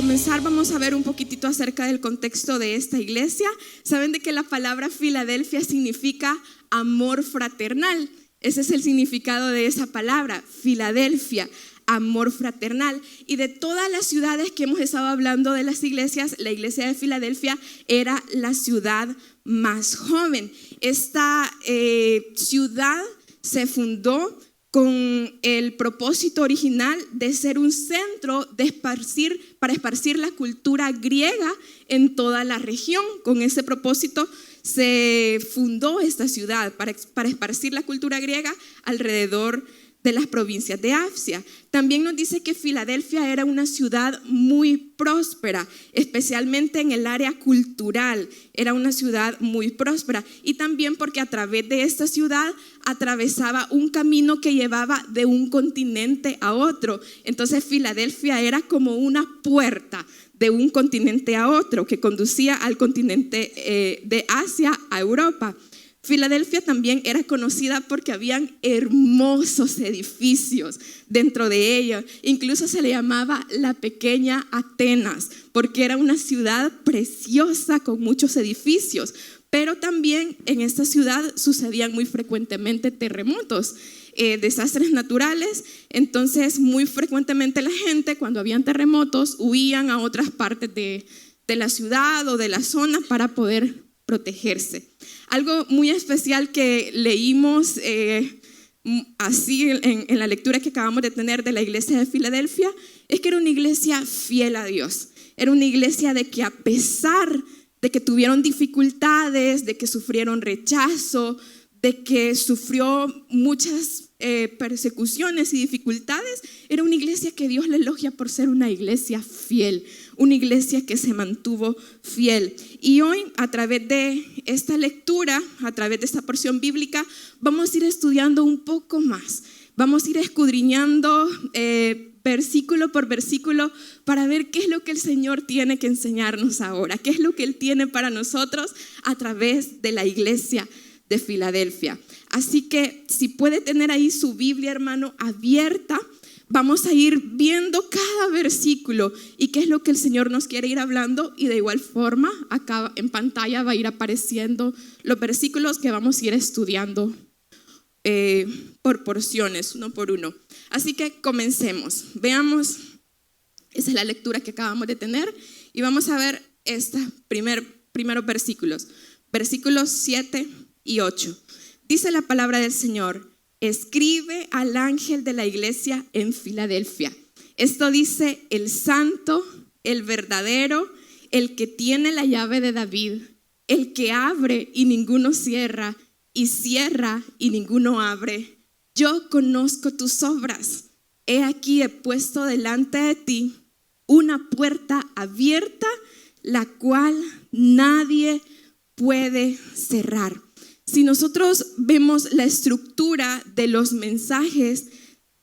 comenzar vamos a ver un poquitito acerca del contexto de esta iglesia. Saben de que la palabra Filadelfia significa amor fraternal. Ese es el significado de esa palabra, Filadelfia, amor fraternal. Y de todas las ciudades que hemos estado hablando de las iglesias, la iglesia de Filadelfia era la ciudad más joven. Esta ciudad se fundó con el propósito original de ser un centro para esparcir la cultura griega en toda la región. Con ese propósito se fundó esta ciudad, para esparcir la cultura griega alrededor de las provincias de Asia. También nos dice que Filadelfia era una ciudad muy próspera, especialmente en el área cultural. Era una ciudad muy próspera, y también porque a través de esta ciudad atravesaba un camino que llevaba de un continente a otro. Entonces Filadelfia era como una puerta de un continente a otro que conducía al continente de Asia a Europa. Filadelfia también era conocida porque habían hermosos edificios dentro de ella. Incluso se le llamaba la pequeña Atenas, porque era una ciudad preciosa con muchos edificios. Pero también en esta ciudad sucedían muy frecuentemente terremotos, desastres naturales. Entonces muy frecuentemente la gente, cuando habían terremotos, huían a otras partes de la ciudad o de la zona para poder protegerse. Algo muy especial que leímos así en la lectura que acabamos de tener de la iglesia de Filadelfia es que era una iglesia fiel a Dios. Era una iglesia de que a pesar de que tuvieron dificultades, de que sufrieron rechazo, de que sufrió muchas persecuciones y dificultades, era una iglesia que Dios le elogia por ser una iglesia fiel, una iglesia que se mantuvo fiel. Y hoy, a través de esta lectura, a través de esta porción bíblica, vamos a ir estudiando un poco más. Vamos a ir escudriñando versículo por versículo para ver qué es lo que el Señor tiene que enseñarnos ahora, qué es lo que Él tiene para nosotros a través de la iglesia de Filadelfia. Así que si puede tener ahí su Biblia, hermano, abierta, vamos a ir viendo cada versículo y qué es lo que el Señor nos quiere ir hablando, y de igual forma acá en pantalla va a ir apareciendo los versículos que vamos a ir estudiando por porciones, uno por uno. Así que comencemos, veamos, esa es la lectura que acabamos de tener, y vamos a ver estos primeros versículos, versículos 7 y 8. Dice la palabra del Señor: escribe al ángel de la iglesia en Filadelfia. Esto dice el santo, el verdadero, el que tiene la llave de David, el que abre y ninguno cierra, y cierra y ninguno abre. Yo conozco tus obras. He aquí he puesto delante de ti una puerta abierta, la cual nadie puede cerrar. Si nosotros vemos la estructura de los mensajes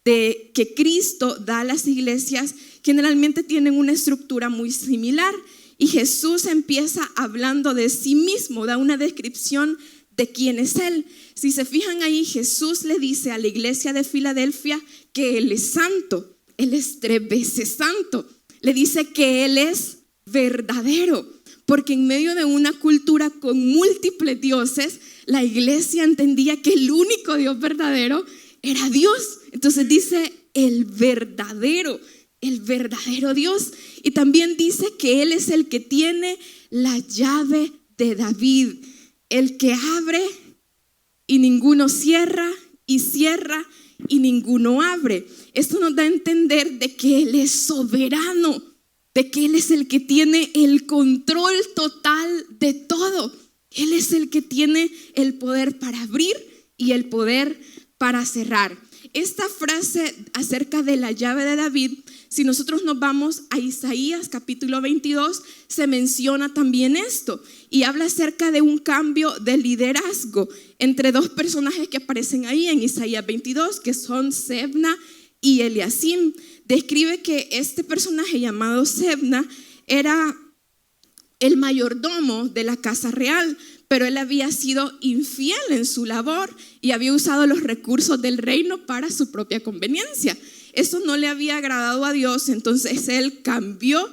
que Cristo da a las iglesias, generalmente tienen una estructura muy similar, y Jesús empieza hablando de sí mismo, da una descripción de quién es Él. Si se fijan ahí, Jesús le dice a la iglesia de Filadelfia que Él es santo, Él es 3 veces santo. Le dice que Él es verdadero, porque en medio de una cultura con múltiples dioses, la iglesia entendía que el único Dios verdadero era Dios. Entonces dice el verdadero Dios. Y también dice que Él es el que tiene la llave de David, el que abre y ninguno cierra, y cierra y ninguno abre. Esto nos da a entender de que Él es soberano, de que Él es el que tiene el control total de todo. Él es el que tiene el poder para abrir y el poder para cerrar. Esta frase acerca de la llave de David, si nosotros nos vamos a Isaías capítulo 22, se menciona también esto, y habla acerca de un cambio de liderazgo entre 2 personajes que aparecen ahí en Isaías 22, que son Sebna y Eliasim. Describe que este personaje llamado Sebna era el mayordomo de la casa real, pero él había sido infiel en su labor y había usado los recursos del reino para su propia conveniencia. Eso no le había agradado a Dios, entonces él cambió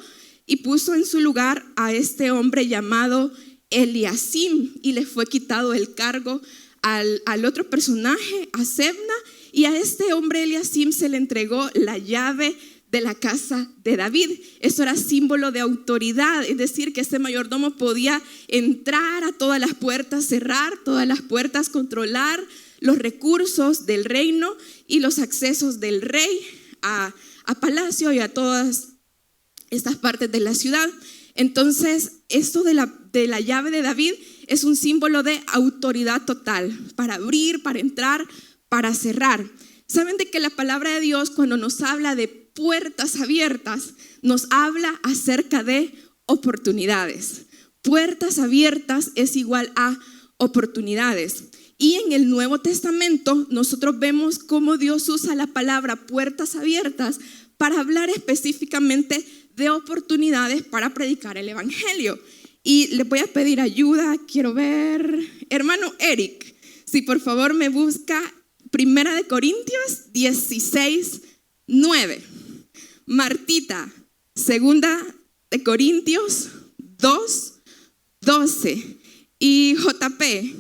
y puso en su lugar a este hombre llamado Eliasim, y le fue quitado el cargo al otro personaje, a Sebna, y a este hombre Eliasim se le entregó la llave de la casa de David. Eso era símbolo de autoridad, es decir, que este mayordomo podía entrar a todas las puertas, cerrar todas las puertas, controlar los recursos del reino y los accesos del rey a palacio y a todas estas partes de la ciudad. Entonces, esto de la llave de David es un símbolo de autoridad total, para abrir, para entrar, para cerrar. ¿Saben de que la palabra de Dios, cuando nos habla de puertas abiertas, nos habla acerca de oportunidades? Puertas abiertas es igual a oportunidades. Y en el Nuevo Testamento nosotros vemos cómo Dios usa la palabra puertas abiertas para hablar específicamente de oportunidades para predicar el evangelio. Y le voy a pedir ayuda, quiero ver, hermano Eric, si por favor me busca 1 Corintios 16:9. Martita, 2 Corintios 2:12. Y JP,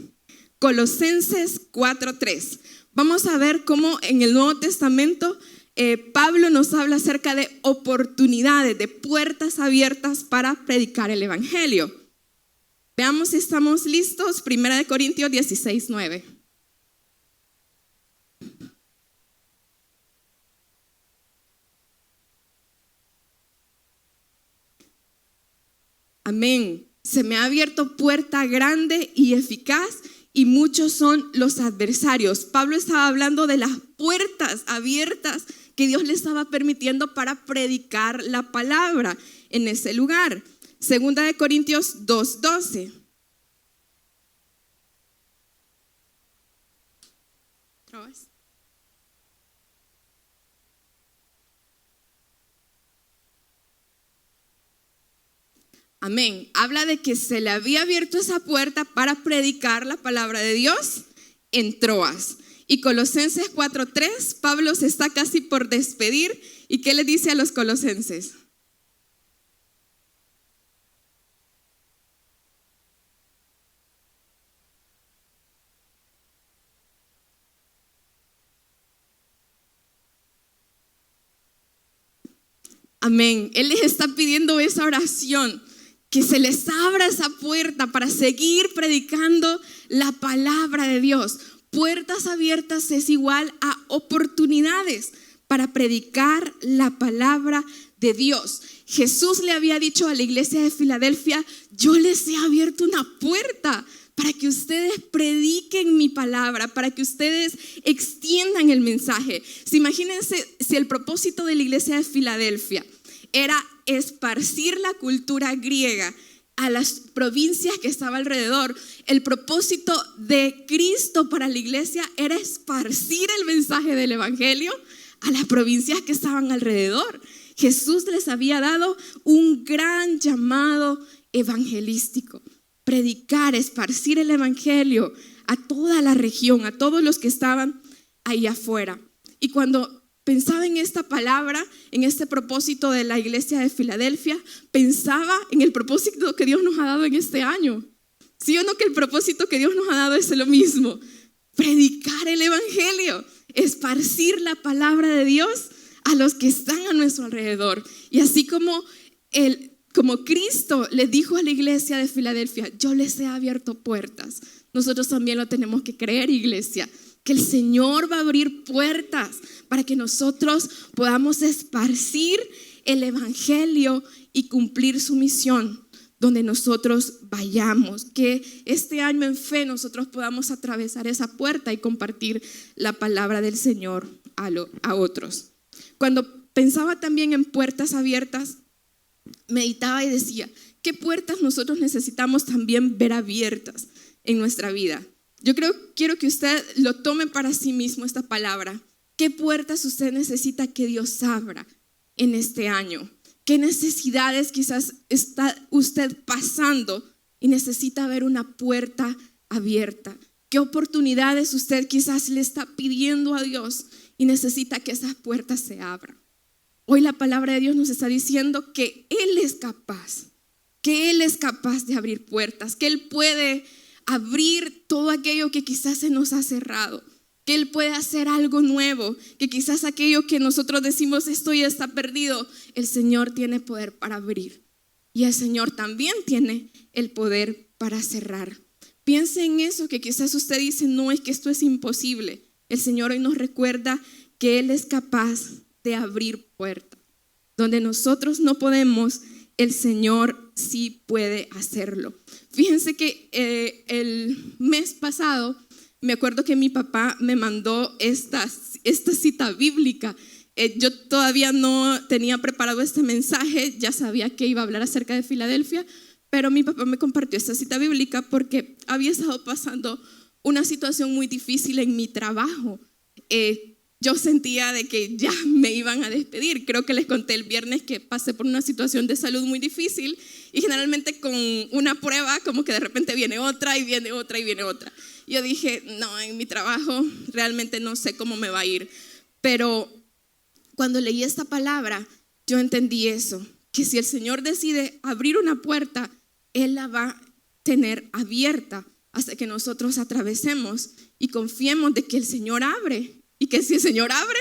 Colosenses 4:3. Vamos a ver cómo en el Nuevo Testamento Pablo nos habla acerca de oportunidades, de puertas abiertas para predicar el evangelio. Veamos si estamos listos. 1 Corintios 16:9. Amén. Se me ha abierto puerta grande y eficaz, y muchos son los adversarios. Pablo estaba hablando de las puertas abiertas que Dios le estaba permitiendo para predicar la palabra en ese lugar. 2 Corintios 2:12. Amén. Habla de que se le había abierto esa puerta para predicar la palabra de Dios en Troas. Y Colosenses 4:3, Pablo se está casi por despedir. ¿Y qué le dice a los colosenses? Amén. Él les está pidiendo esa oración, que se les abra esa puerta para seguir predicando la palabra de Dios. Puertas abiertas es igual a oportunidades para predicar la palabra de Dios. Jesús le había dicho a la iglesia de Filadelfia: yo les he abierto una puerta para que ustedes prediquen mi palabra, para que ustedes extiendan el mensaje. Imagínense si el propósito de la iglesia de Filadelfia era esparcir la cultura griega a las provincias que estaban alrededor. El propósito de Cristo para la iglesia era esparcir el mensaje del evangelio a las provincias que estaban alrededor. Jesús les había dado un gran llamado evangelístico: predicar, esparcir el evangelio a toda la región, a todos los que estaban ahí afuera. Y cuando pensaba en esta palabra, en este propósito de la iglesia de Filadelfia, pensaba en el propósito que Dios nos ha dado en este año. ¿Sí o no que el propósito que Dios nos ha dado es lo mismo? Predicar el evangelio, esparcir la palabra de Dios a los que están a nuestro alrededor. Y así como Cristo le dijo a la iglesia de Filadelfia: yo les he abierto puertas, nosotros también lo tenemos que creer, iglesia, que el Señor va a abrir puertas para que nosotros podamos esparcir el evangelio y cumplir su misión donde nosotros vayamos. Que este año en fe nosotros podamos atravesar esa puerta y compartir la palabra del Señor a otros. Cuando pensaba también en puertas abiertas, meditaba y decía: ¿qué puertas nosotros necesitamos también ver abiertas en nuestra vida? Quiero que usted lo tome para sí mismo esta palabra. ¿Qué puertas usted necesita que Dios abra en este año? ¿Qué necesidades quizás está usted pasando y necesita ver una puerta abierta? ¿Qué oportunidades usted quizás le está pidiendo a Dios y necesita que esas puertas se abran? Hoy la palabra de Dios nos está diciendo que Él es capaz, de abrir puertas, que Él puede abrir todo aquello que quizás se nos ha cerrado, que Él puede hacer algo nuevo, que quizás aquello que nosotros decimos esto ya está perdido, el Señor tiene poder para abrir y el Señor también tiene el poder para cerrar. Piense en eso que quizás usted dice, no, es que esto es imposible. El Señor hoy nos recuerda que Él es capaz de abrir puertas. Donde nosotros no podemos, el Señor sí puede hacerlo. Fíjense que el mes pasado, me acuerdo que mi papá me mandó esta cita bíblica. Yo todavía no tenía preparado este mensaje, ya sabía que iba a hablar acerca de Filadelfia, pero mi papá me compartió esta cita bíblica porque había estado pasando una situación muy difícil en mi trabajo. Yo sentía de que ya me iban a despedir. Creo que les conté el viernes que pasé por una situación de salud muy difícil y generalmente con una prueba como que de repente viene otra y viene otra y viene otra. Yo dije, no, en mi trabajo realmente no sé cómo me va a ir. Pero cuando leí esta palabra, yo entendí eso, que si el Señor decide abrir una puerta, Él la va a tener abierta hasta que nosotros atravesemos y confiemos de que el Señor abre. Y que si el Señor abre,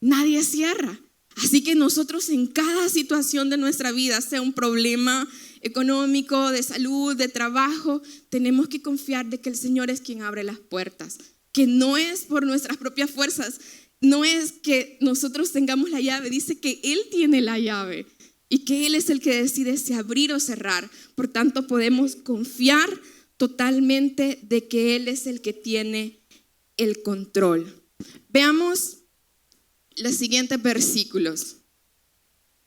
nadie cierra. Así que nosotros en cada situación de nuestra vida, sea un problema económico, de salud, de trabajo, tenemos que confiar de que el Señor es quien abre las puertas. Que no es por nuestras propias fuerzas, no es que nosotros tengamos la llave, dice que Él tiene la llave y que Él es el que decide si abrir o cerrar. Por tanto, podemos confiar totalmente de que Él es el que tiene el control. Veamos los siguientes versículos.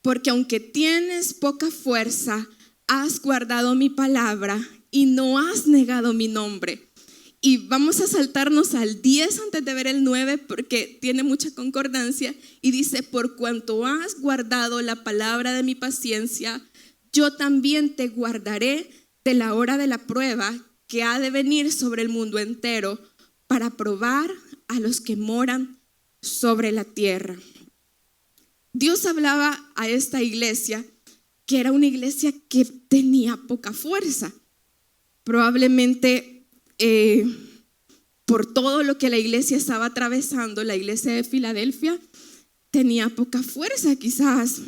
Porque aunque tienes poca fuerza, has guardado mi palabra y no has negado mi nombre. Y vamos a saltarnos al 10 antes de ver el 9 porque tiene mucha concordancia. Y dice, por cuanto has guardado la palabra de mi paciencia, yo también te guardaré de la hora de la prueba que ha de venir sobre el mundo entero para probar a los que moran sobre la tierra. Dios hablaba a esta iglesia que era una iglesia que tenía poca fuerza. Probablemente por todo lo que la iglesia estaba atravesando, la iglesia de Filadelfia tenía poca fuerza quizás.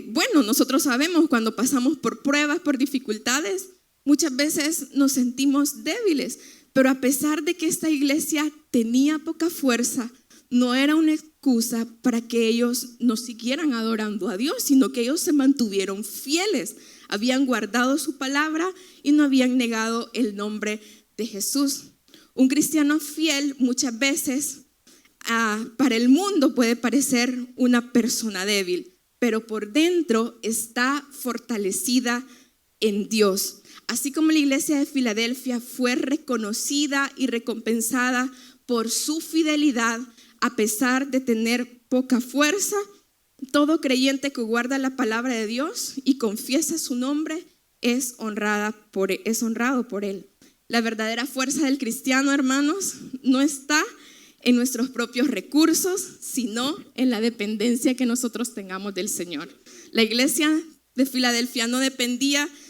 Bueno, nosotros sabemos cuando pasamos por pruebas, por dificultades, muchas veces nos sentimos débiles. Pero a pesar de que esta iglesia tenía poca fuerza, no era una excusa para que ellos no siguieran adorando a Dios, sino que ellos se mantuvieron fieles, habían guardado su palabra y no habían negado el nombre de Jesús. Un cristiano fiel muchas veces para el mundo puede parecer una persona débil, pero por dentro está fortalecida en Dios. Así como la iglesia de Filadelfia fue reconocida y recompensada por su fidelidad a pesar de tener poca fuerza, todo creyente que guarda la palabra de Dios y confiesa su nombre es honrado por Él. La verdadera fuerza del cristiano, hermanos, no está en nuestros propios recursos, sino en la dependencia que nosotros tengamos del Señor. La iglesia de Filadelfia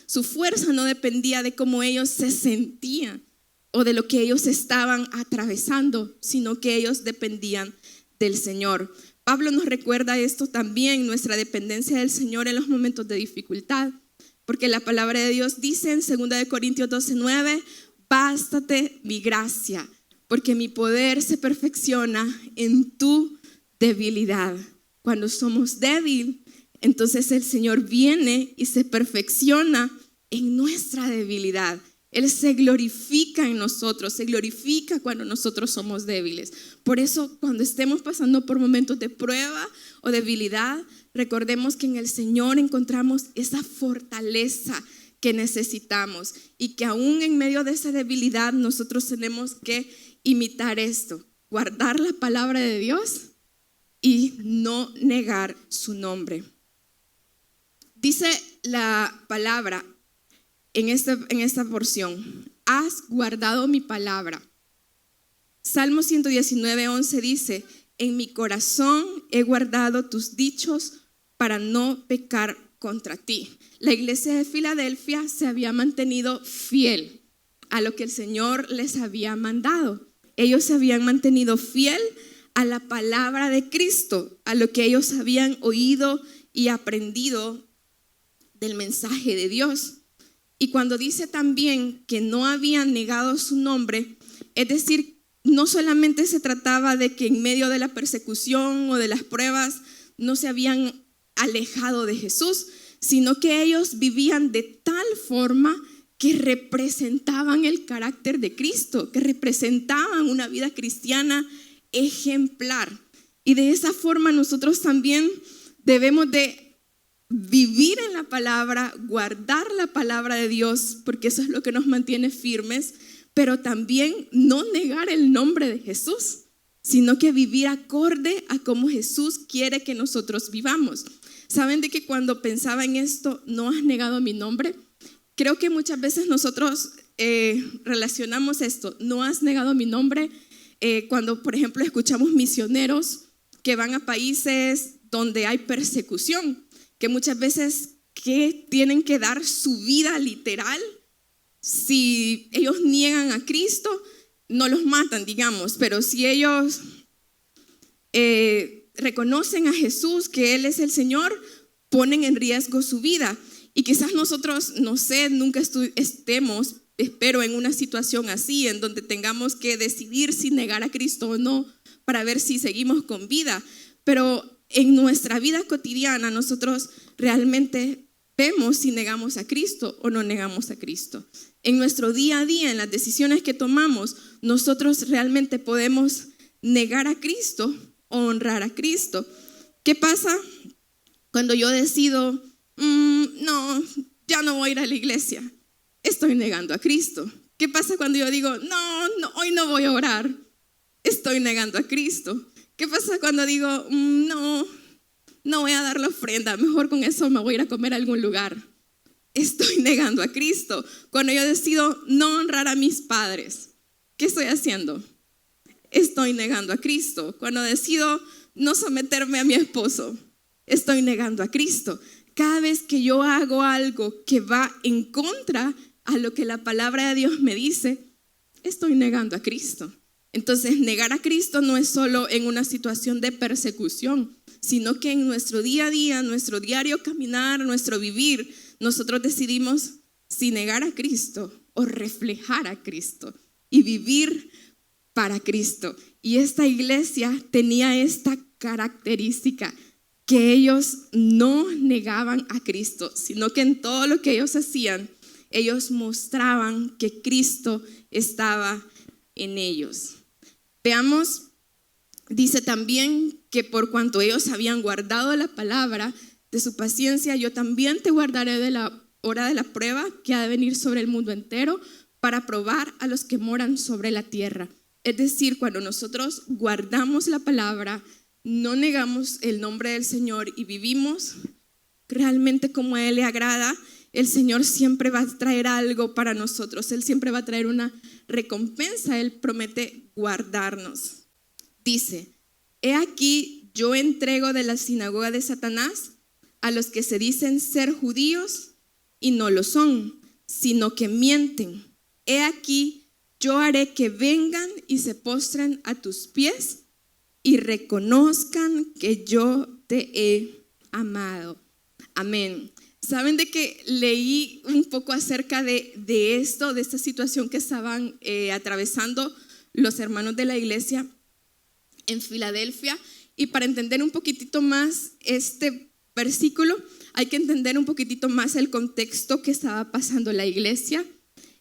su fuerza no dependía de cómo ellos se sentían o de lo que ellos estaban atravesando, sino que ellos dependían del Señor. Pablo nos recuerda esto también, nuestra dependencia del Señor en los momentos de dificultad, porque la palabra de Dios dice en 2 Corintios 12:9, bástate mi gracia, porque mi poder se perfecciona en tu debilidad. Cuando somos débiles, entonces el Señor viene y se perfecciona en nuestra debilidad. Él se glorifica en nosotros, se glorifica cuando nosotros somos débiles. Por eso, cuando estemos pasando por momentos de prueba o debilidad, recordemos que en el Señor encontramos esa fortaleza que necesitamos y que aún en medio de esa debilidad nosotros tenemos que imitar esto, guardar la palabra de Dios y no negar su nombre. Dice la palabra en esta porción, has guardado mi palabra. Salmo 119:11 dice, en mi corazón he guardado tus dichos para no pecar contra ti. La iglesia de Filadelfia se había mantenido fiel a lo que el Señor les había mandado. Ellos se habían mantenido fiel a la palabra de Cristo, a lo que ellos habían oído y aprendido del mensaje de Dios. Y cuando dice también que no habían negado su nombre, es decir, no solamente se trataba de que en medio de la persecución o de las pruebas no se habían alejado de Jesús, sino que ellos vivían de tal forma que representaban el carácter de Cristo, que representaban una vida cristiana ejemplar. Y de esa forma nosotros también debemos de vivir en la palabra, guardar la palabra de Dios, porque eso es lo que nos mantiene firmes, pero también no negar el nombre de Jesús, sino que vivir acorde a cómo Jesús quiere que nosotros vivamos. ¿Saben de que cuando pensaba en esto, no has negado mi nombre? Creo que muchas veces nosotros relacionamos esto, no has negado mi nombre, cuando por ejemplo escuchamos misioneros que van a países donde hay persecución, que muchas veces que tienen que dar su vida literal. Si ellos niegan a Cristo, no los matan, digamos, pero si ellos reconocen a Jesús, que Él es el Señor, ponen en riesgo su vida. Y quizás nosotros, no sé, nunca estemos, espero, en una situación así, en donde tengamos que decidir si negar a Cristo o no, para ver si seguimos con vida. Pero en nuestra vida cotidiana nosotros realmente vemos si negamos a Cristo o no negamos a Cristo. En nuestro día a día, en las decisiones que tomamos, nosotros realmente podemos negar a Cristo o honrar a Cristo. ¿Qué pasa cuando yo decido, no, ya no voy a ir a la iglesia? Estoy negando a Cristo. ¿Qué pasa cuando yo digo, no, hoy no voy a orar? Estoy negando a Cristo. ¿Qué pasa cuando digo, no voy a dar la ofrenda, mejor con eso me voy a ir a comer a algún lugar? Estoy negando a Cristo. Cuando yo decido no honrar a mis padres, ¿qué estoy haciendo? Estoy negando a Cristo. Cuando decido no someterme a mi esposo, estoy negando a Cristo. Cada vez que yo hago algo que va en contra a lo que la palabra de Dios me dice, estoy negando a Cristo. Entonces, negar a Cristo no es solo en una situación de persecución, sino que en nuestro día a día, nuestro diario caminar, nuestro vivir, nosotros decidimos si negar a Cristo o reflejar a Cristo y vivir para Cristo. Y esta iglesia tenía esta característica, que ellos no negaban a Cristo, sino que en todo lo que ellos hacían, ellos mostraban que Cristo estaba en ellos. Veamos, dice también que por cuanto ellos habían guardado la palabra de su paciencia, yo también te guardaré de la hora de la prueba que ha de venir sobre el mundo entero para probar a los que moran sobre la tierra. Es decir, cuando nosotros guardamos la palabra, no negamos el nombre del Señor y vivimos realmente como a Él le agrada, el Señor siempre va a traer algo para nosotros. Él siempre va a traer una recompensa. Él promete guardarnos. Dice, he aquí yo entrego de la sinagoga de Satanás a los que se dicen ser judíos y no lo son, sino que mienten. He aquí yo haré que vengan y se postren a tus pies y reconozcan que yo te he amado. Amén. ¿Saben de que leí un poco acerca de esto, de esta situación que estaban atravesando los hermanos de la iglesia en Filadelfia? Y para entender un poquitito más este versículo, hay que entender un poquitito más el contexto que estaba pasando la iglesia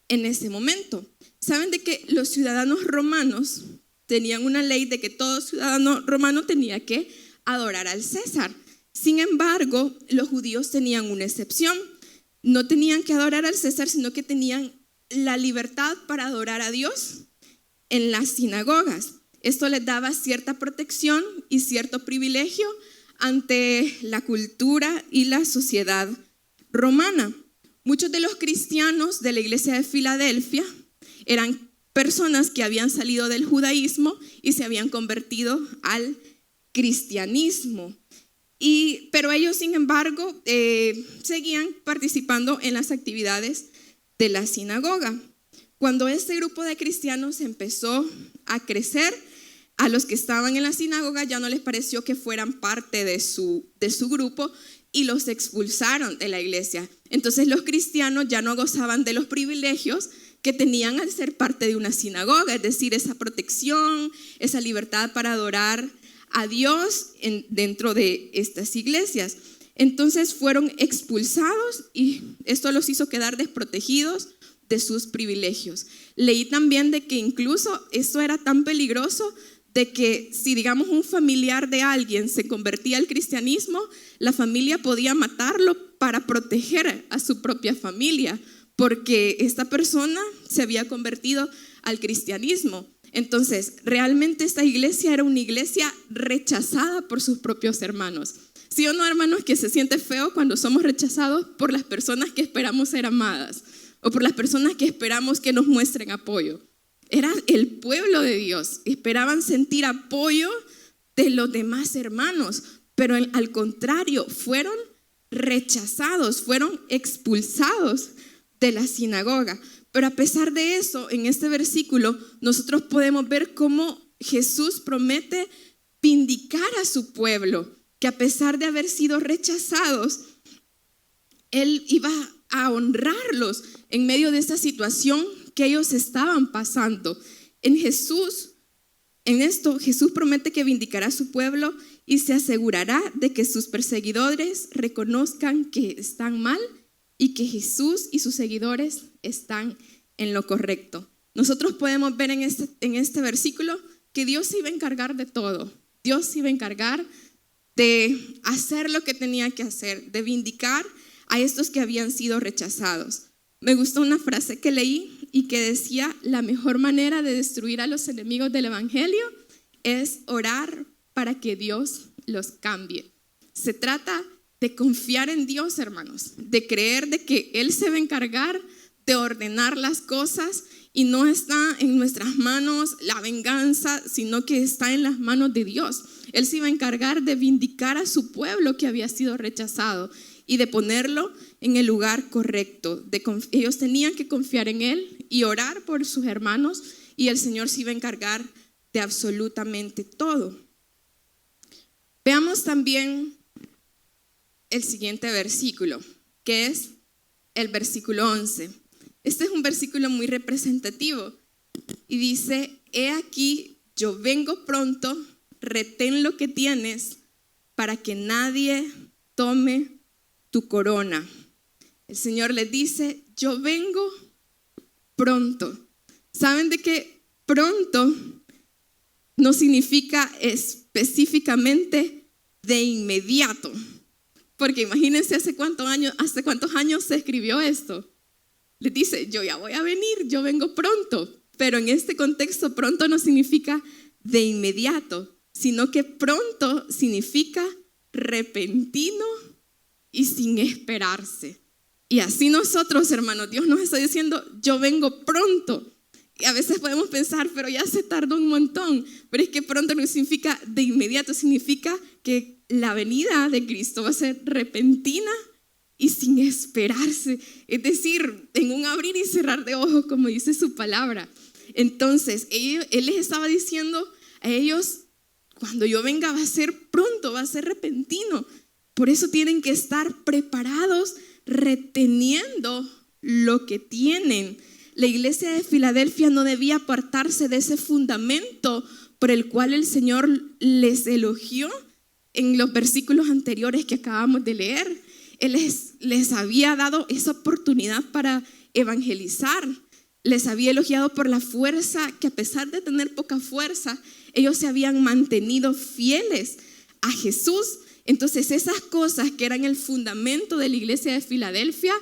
en ese momento. ¿Saben de que los ciudadanos romanos tenían una ley de que todo ciudadano romano tenía que adorar al César? Sin embargo, los judíos tenían una excepción. No tenían que adorar al César, sino que tenían la libertad para adorar a Dios en las sinagogas. Esto les daba cierta protección y cierto privilegio ante la cultura y la sociedad romana. Muchos de los cristianos de la iglesia de Filadelfia eran personas que habían salido del judaísmo y se habían convertido al cristianismo. Pero ellos, sin embargo, seguían participando en las actividades de la sinagoga. Cuando este grupo de cristianos empezó a crecer, a los que estaban en la sinagoga ya no les pareció que fueran parte de su grupo y los expulsaron de la iglesia. Entonces los cristianos ya no gozaban de los privilegios que tenían al ser parte de una sinagoga, es decir, esa protección, esa libertad para adorar a Dios dentro de estas iglesias. Entonces fueron expulsados y esto los hizo quedar desprotegidos de sus privilegios. Leí también de que incluso esto era tan peligroso de que si, digamos, un familiar de alguien se convertía al cristianismo, la familia podía matarlo para proteger a su propia familia, porque esta persona se había convertido al cristianismo. Entonces, realmente esta iglesia era una iglesia rechazada por sus propios hermanos. ¿Sí o no, hermanos, que se siente feo cuando somos rechazados por las personas que esperamos ser amadas o por las personas que esperamos que nos muestren apoyo? Era el pueblo de Dios, esperaban sentir apoyo de los demás hermanos, pero al contrario, fueron rechazados, fueron expulsados de la sinagoga. Pero a pesar de eso, en este versículo, nosotros podemos ver cómo Jesús promete vindicar a su pueblo, que a pesar de haber sido rechazados, Él iba a honrarlos en medio de esta situación que ellos estaban pasando. En esto, Jesús promete que vindicará a su pueblo y se asegurará de que sus perseguidores reconozcan que están mal y que Jesús y sus seguidores están en lo correcto. Nosotros podemos ver en este versículo que Dios se iba a encargar de todo. Dios se iba a encargar de hacer lo que tenía que hacer, de vindicar a estos que habían sido rechazados. Me gustó una frase que leí y que decía: la mejor manera de destruir a los enemigos del evangelio es orar para que Dios los cambie. Se trata de confiar en Dios, hermanos, de creer de que Él se va a encargar de ordenar las cosas y no está en nuestras manos la venganza, sino que está en las manos de Dios. Él se iba a encargar de vindicar a su pueblo que había sido rechazado y de ponerlo en el lugar correcto. Ellos tenían que confiar en Él y orar por sus hermanos, y el Señor se iba a encargar de absolutamente todo. Veamos también el siguiente versículo, que es el versículo 11. Este es un versículo muy representativo y dice: he aquí, yo vengo pronto, retén lo que tienes para que nadie tome tu corona. El Señor les dice: yo vengo pronto. ¿Saben de que pronto no significa específicamente de inmediato? Porque imagínense hace cuántos años se escribió esto. Les dice: yo ya voy a venir, yo vengo pronto. Pero en este contexto, pronto no significa de inmediato, sino que pronto significa repentino y sin esperarse. Y así nosotros, hermanos, Dios nos está diciendo: yo vengo pronto. Y a veces podemos pensar: pero ya se tardó un montón. Pero es que pronto no significa de inmediato, significa que la venida de Cristo va a ser repentina y sin esperarse. Es decir, en un abrir y cerrar de ojos, como dice su palabra. Entonces, Él les estaba diciendo a ellos: cuando yo venga va a ser pronto, va a ser repentino. Por eso tienen que estar preparados, reteniendo lo que tienen. La iglesia de Filadelfia no debía apartarse de ese fundamento por el cual el Señor les elogió en los versículos anteriores que acabamos de leer. Él les había dado esa oportunidad para evangelizar. Les había elogiado por la fuerza, que a pesar de tener poca fuerza, ellos se habían mantenido fieles a Jesús. Entonces, esas cosas que eran el fundamento de la iglesia de Filadelfia,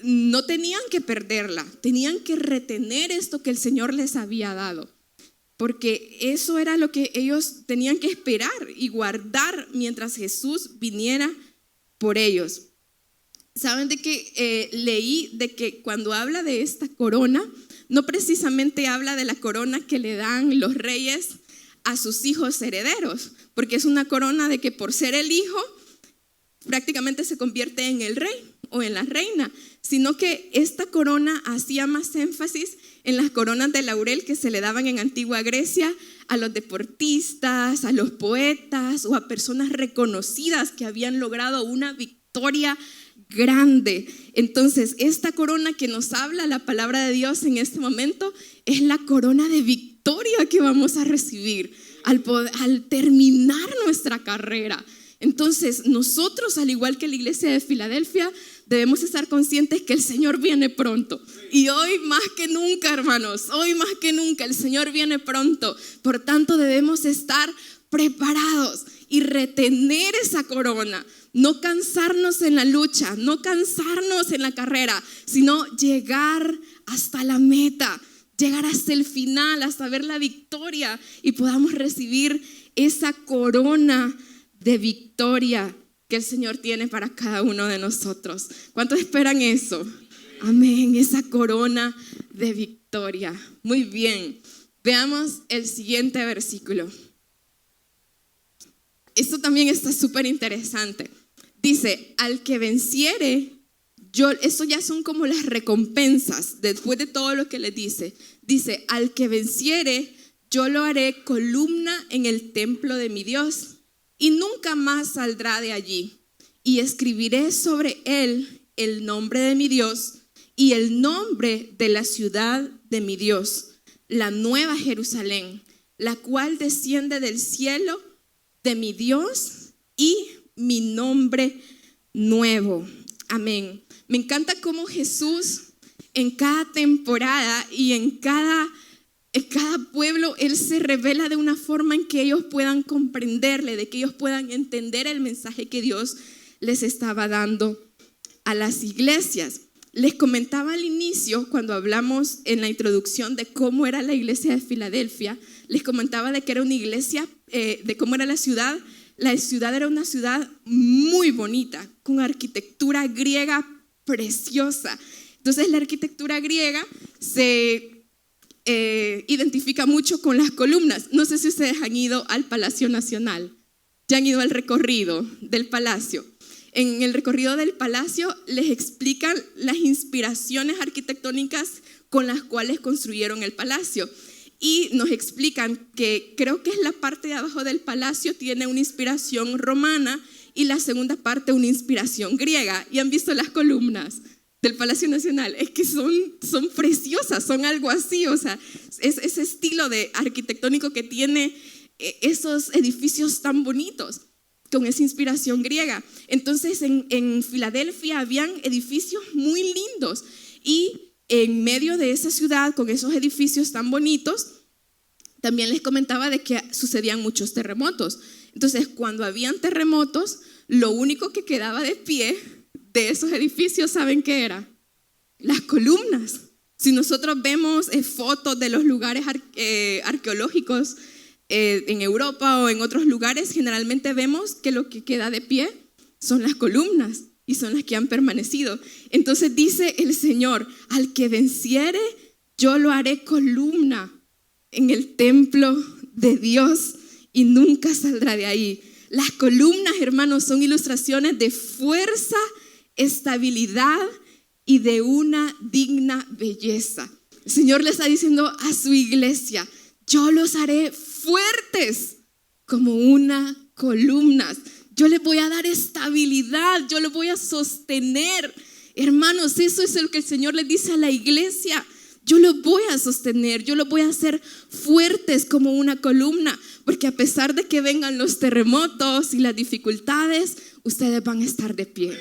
no tenían que perderla, tenían que retener esto que el Señor les había dado, porque eso era lo que ellos tenían que esperar y guardar mientras Jesús viniera por ellos. Saben de que leí de que cuando habla de esta corona, no precisamente habla de la corona que le dan los reyes a sus hijos herederos, porque es una corona de que por ser el hijo prácticamente se convierte en el rey o en la reina, sino que esta corona hacía más énfasis en las coronas de laurel que se le daban en antigua Grecia a los deportistas, a los poetas o a personas reconocidas que habían logrado una victoria grande. Entonces, esta corona que nos habla la palabra de Dios en este momento es la corona de victoria que vamos a recibir al terminar nuestra carrera. Entonces, nosotros, al igual que la iglesia de Filadelfia, debemos estar conscientes que el Señor viene pronto. Y hoy más que nunca, hermanos, hoy más que nunca el Señor viene pronto. Por tanto, debemos estar preparados y retener esa corona. No cansarnos en la lucha, no cansarnos en la carrera, sino llegar hasta la meta, llegar hasta el final, hasta ver la victoria y podamos recibir esa corona de victoria que el Señor tiene para cada uno de nosotros. ¿Cuántos esperan eso? Amén, esa corona de victoria. Muy bien, veamos el siguiente versículo. Esto también está súper interesante. Dice, al que venciere, eso ya son como las recompensas después de todo lo que le dice. Dice, al que venciere, yo lo haré columna en el templo de mi Dios y nunca más saldrá de allí. Y escribiré sobre él el nombre de mi Dios y el nombre de la ciudad de mi Dios, la nueva Jerusalén, la cual desciende del cielo de mi Dios y mi nombre nuevo. Amén. Me encanta cómo Jesús en cada temporada y en cada pueblo, Él se revela de una forma en que ellos puedan comprenderle, de que ellos puedan entender el mensaje que Dios les estaba dando a las iglesias. Les comentaba al inicio, cuando hablamos en la introducción de cómo era la iglesia de Filadelfia, les comentaba de que era una iglesia, de cómo era la ciudad. La ciudad era una ciudad muy bonita, con arquitectura griega preciosa. Entonces la arquitectura griega se identifica mucho con las columnas. No sé si ustedes han ido al Palacio Nacional, ya han ido al recorrido del palacio. En el recorrido del palacio les explican las inspiraciones arquitectónicas con las cuales construyeron el palacio. Y nos explican que creo que es la parte de abajo del palacio tiene una inspiración romana y la segunda parte una inspiración griega. ¿Y han visto las columnas del Palacio Nacional? Es que son preciosas, son algo así, o sea, es ese estilo de arquitectónico que tiene esos edificios tan bonitos con esa inspiración griega. Entonces en Filadelfia habían edificios muy lindos y en medio de esa ciudad con esos edificios tan bonitos también les comentaba de que sucedían muchos terremotos. Entonces cuando habían terremotos, lo único que quedaba de pie de esos edificios, ¿saben qué era? Las columnas. Si nosotros vemos fotos de los lugares arqueológicos en Europa o en otros lugares, generalmente vemos que lo que queda de pie son las columnas y son las que han permanecido. Entonces dice el Señor, al que venciere, yo lo haré columna en el templo de Dios y nunca saldrá de ahí. Las columnas, hermanos, son ilustraciones de fuerza, estabilidad y de una digna belleza. El Señor le está diciendo a su iglesia, yo los haré fuertes como una columna. Yo les voy a dar estabilidad, yo los voy a sostener. Hermanos, eso es lo que el Señor les dice a la iglesia. Yo los voy a sostener, yo los voy a hacer fuertes como una columna, porque a pesar de que vengan los terremotos y las dificultades, ustedes van a estar de pie.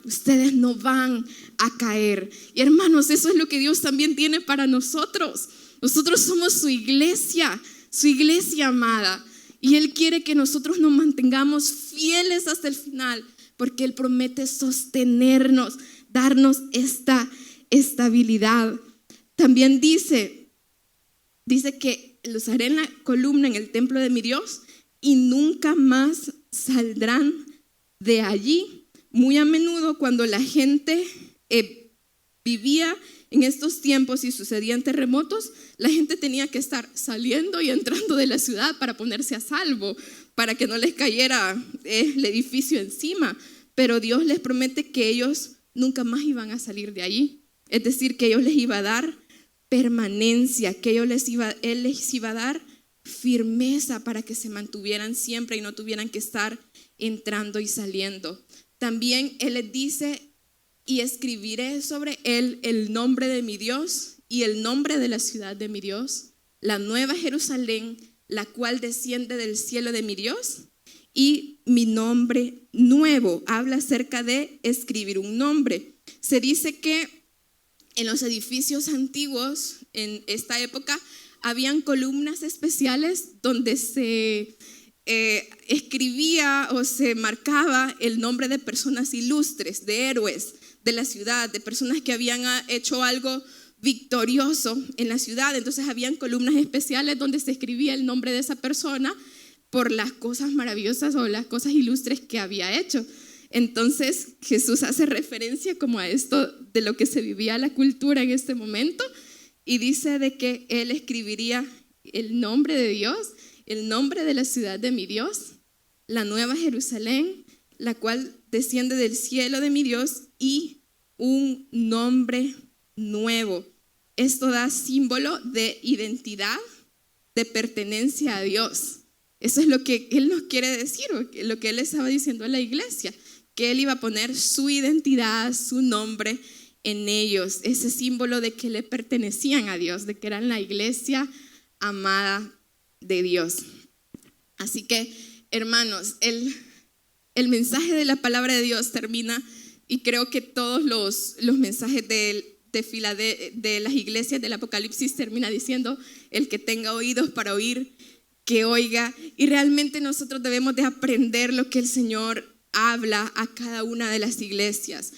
Ustedes no van a caer. Y hermanos, eso es lo que Dios también tiene para nosotros. Nosotros somos su iglesia amada. Y Él quiere que nosotros nos mantengamos fieles hasta el final, porque Él promete sostenernos, darnos esta estabilidad. También dice que los haré en la columna en el templo de mi Dios y nunca más saldrán de allí. Muy a menudo cuando la gente vivía En estos tiempos, si sucedían terremotos, la gente tenía que estar saliendo y entrando de la ciudad para ponerse a salvo, para que no les cayera el edificio encima. Pero Dios les promete que ellos nunca más iban a salir de allí. Es decir, que Dios les iba a dar permanencia, que Él les iba a dar firmeza para que se mantuvieran siempre y no tuvieran que estar entrando y saliendo. También Él les dice: y escribiré sobre él el nombre de mi Dios y el nombre de la ciudad de mi Dios, la nueva Jerusalén, la cual desciende del cielo de mi Dios, y mi nombre nuevo. Habla acerca de escribir un nombre. Se dice que en los edificios antiguos, en esta época, habían columnas especiales donde se escribía o se marcaba el nombre de personas ilustres, de héroes de la ciudad, de personas que habían hecho algo victorioso en la ciudad. Entonces habían columnas especiales donde se escribía el nombre de esa persona por las cosas maravillosas o las cosas ilustres que había hecho. Entonces Jesús hace referencia como a esto de lo que se vivía la cultura en este momento, y dice de que Él escribiría el nombre de Dios, el nombre de la ciudad de mi Dios, la nueva Jerusalén, la cual desciende del cielo de mi Dios, y un nombre nuevo. Esto da símbolo de identidad, de pertenencia a Dios. Eso es lo que Él nos quiere decir, lo que Él estaba diciendo a la iglesia, que Él iba a poner su identidad, su nombre en ellos, ese símbolo de que le pertenecían a Dios, de que eran la iglesia amada de Dios. Así que, hermanos, el mensaje de la palabra de Dios termina, y creo que todos los mensajes de las iglesias del Apocalipsis termina diciendo: el que tenga oídos para oír, que oiga. Y realmente nosotros debemos de aprender lo que el Señor habla a cada una de las iglesias,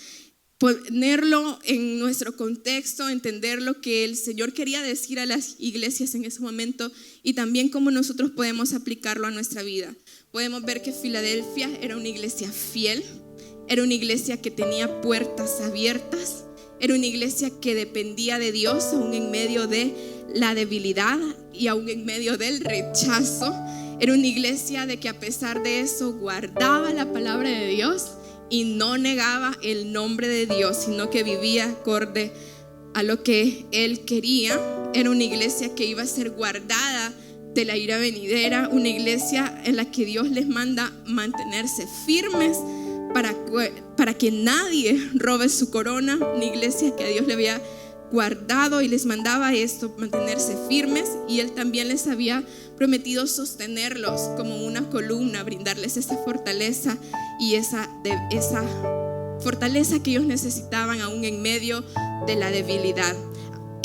ponerlo en nuestro contexto, entender lo que el Señor quería decir a las iglesias en ese momento, y también cómo nosotros podemos aplicarlo a nuestra vida. Podemos ver que Filadelfia era una iglesia fiel, era una iglesia que tenía puertas abiertas, era una iglesia que dependía de Dios aún en medio de la debilidad y aún en medio del rechazo. Era una iglesia de que a pesar de eso guardaba la palabra de Dios y no negaba el nombre de Dios, sino que vivía acorde a lo que Él quería. Era una iglesia que iba a ser guardada de la ira venidera, una iglesia en la que Dios les manda mantenerse firmes para que nadie robe su corona, una iglesia que a Dios le había guardado y les mandaba esto, mantenerse firmes, y Él también les había prometido sostenerlos como una columna, brindarles esa fortaleza y esa fortaleza que ellos necesitaban aún en medio de la debilidad.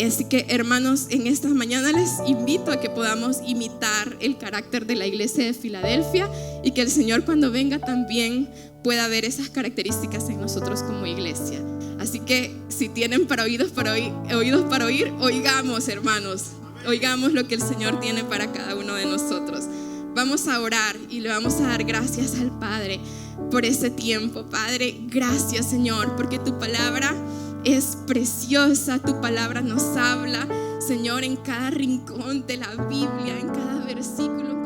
Así que, hermanos, en esta mañana les invito a que podamos imitar el carácter de la iglesia de Filadelfia, y que el Señor, cuando venga, también pueda ver esas características en nosotros como iglesia. Así que si tienen oídos para oír, oigamos, hermanos, oigamos lo que el Señor tiene para cada uno de nosotros. Vamos a orar y le vamos a dar gracias al Padre por ese tiempo. Padre, gracias, Señor, porque tu palabra es preciosa, tu palabra nos habla, Señor, en cada rincón de la Biblia, en cada versículo